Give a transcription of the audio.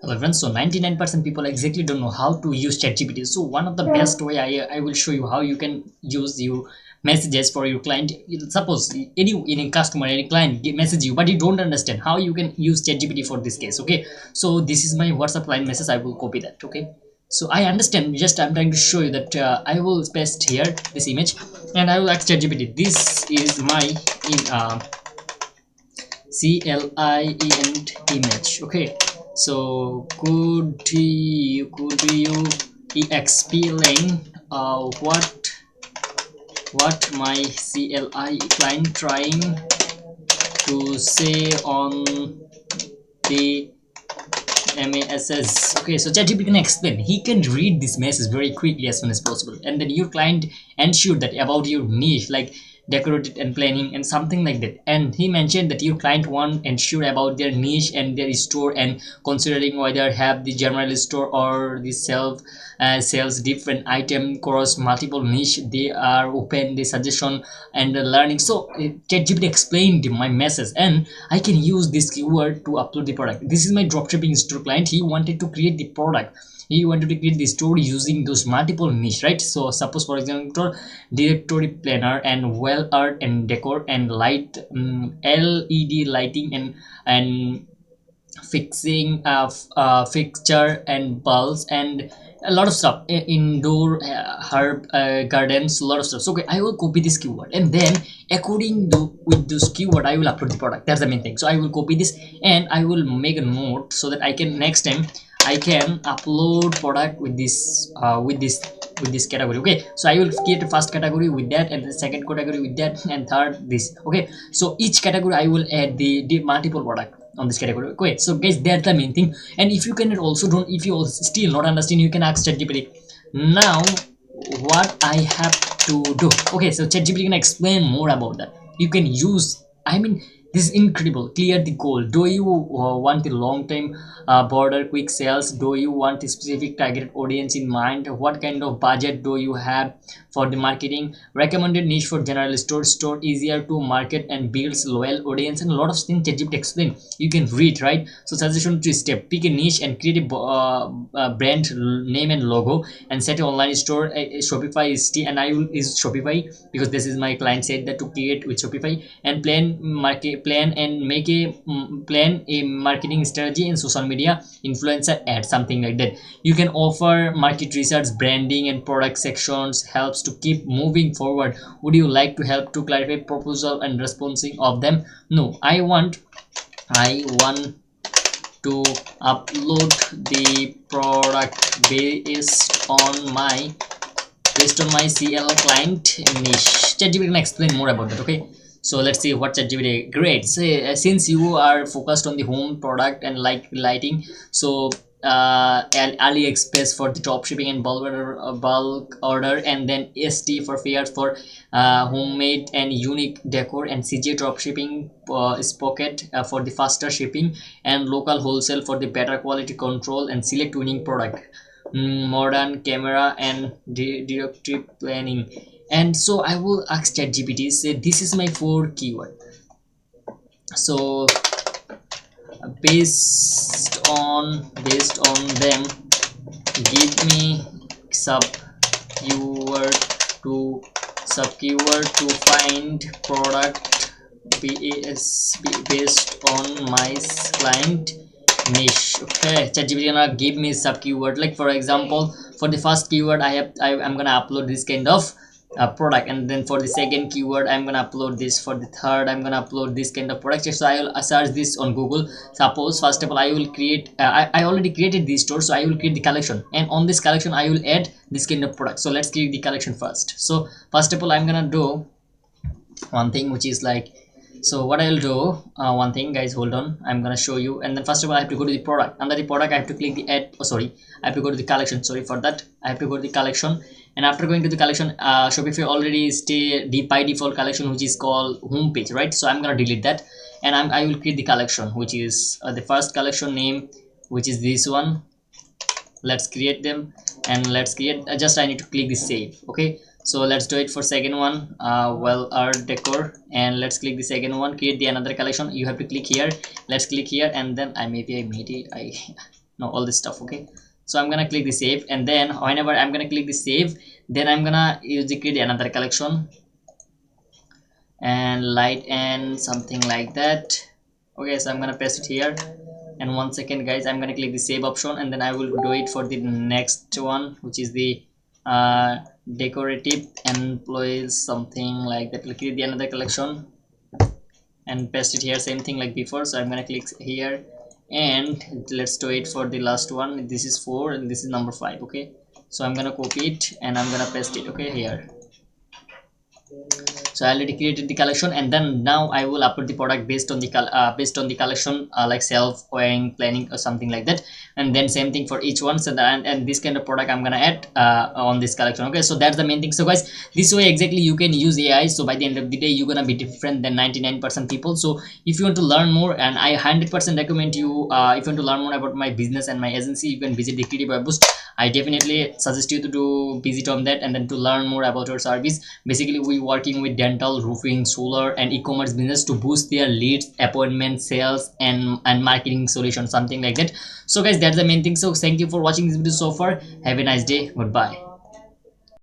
Hello everyone. So 99% people exactly don't know how to use ChatGPT. So one of the best way I will show you how you can use your messages for your client. Suppose any customer, any client message you, but you don't understand how you can use ChatGPT for this case. Okay. So this is my WhatsApp client message. I will copy that. Okay. So I understand. Just I'm trying to show you that I will paste here this image, and I will ask ChatGPT. This is my in CLIENT image. Okay, so could you explain what my CLI client trying to say on the MASs? Okay, so ChatGPT can explain. He can read this message very quickly as soon as possible, and then your client ensure that about your niche, like decorated and planning and something like that. And he mentioned that your client want ensure about their niche and their store, and considering whether have the general store or the self sales different item cross multiple niche, they are open the suggestion and the learning. So ChatGPT explained my message, and I can use this keyword to upload the product. This is my dropshipping store client. He wanted to create the product, he wanted to create the story using those multiple niche, right? So suppose for example directory planner and well art and decor and light, LED lighting and fixing fixture and bulbs and a lot of stuff, indoor herb gardens, a lot of stuff. So okay, I will copy this keyword, and then according to with this keyword I will upload the product. That's the main thing. So I will copy this and I will make a note so that I can next time I can upload product with this category. Okay, so I will create a first category with that, and the second category with that, and third this. Okay, so each category I will add the multiple product on this category. Okay, so guys, that's the main thing. And if you can also don't, if you also still not understand, you can ask ChatGPT. Now what I have to do? Okay, so ChatGPT can explain more about that. You can use, I mean, this is incredible. Clear the goal. Do you want the long time border quick sales? Do you want a specific target audience in mind? What kind of budget do you have for the marketing? Recommended niche for general store easier to market and builds loyal audience, and a lot of things ChatGPT explain. You can read, right? So suggestion to step: pick a niche and create a brand name and logo, and set an online store. Shopify is and I will is Shopify because this is my client said that to create with Shopify, and plan and make a plan a marketing strategy in social media, influencer ad, something like that. You can offer market research, branding and product sections, helps to keep moving forward. Would you like to help to clarify proposal and responding of them? No, I want to upload the product based on my CL client niche. ChatGPT can explain more about that. Okay, so let's see what ChatGPT. Great. So, since you are focused on the home product and like lighting, so AliExpress for the drop shipping and bulk order, and then ST for fairs for homemade and unique decor, and CJ drop shipping is pocket for the faster shipping, and local wholesale for the better quality control, and select winning product, modern camera and directive planning. And so I will ask ChatGPT, say this is my four keyword. So based on them, give me sub keyword to to find product based on my client niche. Okay, ChatGPT gonna give me sub keyword. Like for example, for the first keyword I'm gonna upload this kind of product, and then for the second keyword I'm gonna upload this, for the third I'm gonna upload this kind of product. So I will search this on Google. Suppose first of all I will create I already created this store, so I will create the collection, and on this collection I will add this kind of product. So let's create the collection first. So first of all I'm gonna do one thing which is like, so what I'll do, one thing guys, hold on, I'm gonna show you. And then first of all I have to go to the product. Under the product I have to click the add, oh sorry, I have to go to the collection. Sorry for that, I have to go to the collection. And after going to the collection, Shopify already stay by default collection which is called home page, right? So I'm gonna delete that, and I will create the collection which is the first collection name, which is this one. Let's create them, and let's create just I need to click the save. Okay, so let's do it for second one, well art decor, and let's click the second one, create the another collection. You have to click here, let's click here, and then I made it I no, all this stuff. Okay, so I'm gonna click the save, and then whenever I'm gonna click the save, then I'm gonna use the create another collection and light and something like that. Okay, so I'm gonna paste it here, and 1 second guys, I'm gonna click the save option, and then I will do it for the next one, which is the uh, decorative employees, something like that. Click the another collection and paste it here, same thing like before. So I'm gonna click here, and let's do it for the last one. This is 4 and this is number 5. Okay, so I'm gonna copy it and I'm gonna paste it, okay, here. So I already created the collection, and then now I will upload the product based on the collection, like self wearing, planning, or something like that. And then same thing for each one. So that, and this kind of product I'm gonna add on this collection. Okay, so that's the main thing. So guys, this way exactly you can use AI. So by the end of the day, you're gonna be different than 99% people. So if you want to learn more, and I 100% recommend you, if you want to learn more about my business and my agency, you can visit the Creative Web Boost. I definitely suggest you to do visit on that, and then to learn more about our service. Basically, we working with dental, roofing, solar, and e-commerce business to boost their leads, appointment, sales, and marketing solution, something like that. So guys, that's the main thing. So thank you for watching this video so far. Have a nice day. Goodbye.